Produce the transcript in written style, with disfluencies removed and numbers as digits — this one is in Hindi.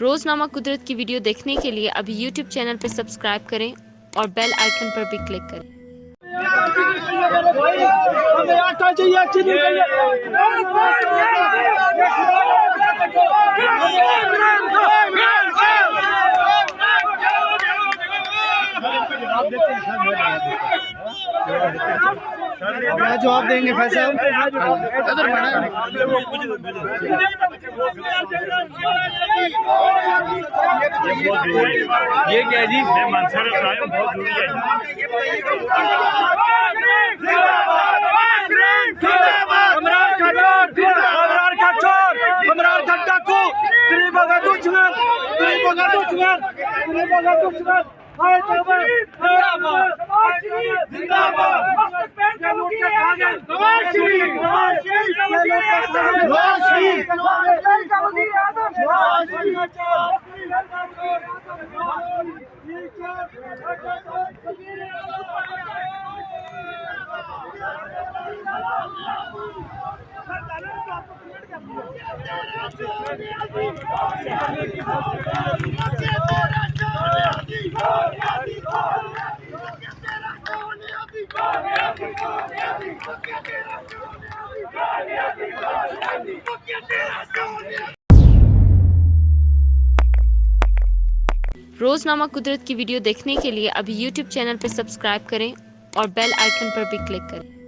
रोजनामा कुदरत की वीडियो देखने के लिए अभी YouTube चैनल पर सब्सक्राइब करें और बेल आइकन पर भी क्लिक करें। हमें आटा चाहिए, चीनी चाहिए। क्या जवाब देंगे फैसल? ये क्या जी? मैं मनसर से आया हूँ, बहुत दूरी है। इमरान का चोर, इमरान का डाकू, गरीबों का दुश्मन, गरीबों का दुश्मन, गरीबों का दुश्मन। रोजनामा कुदरत की वीडियो देखने के लिए अभी YouTube चैनल पर सब्सक्राइब करें और बेल आइकन पर भी क्लिक करें।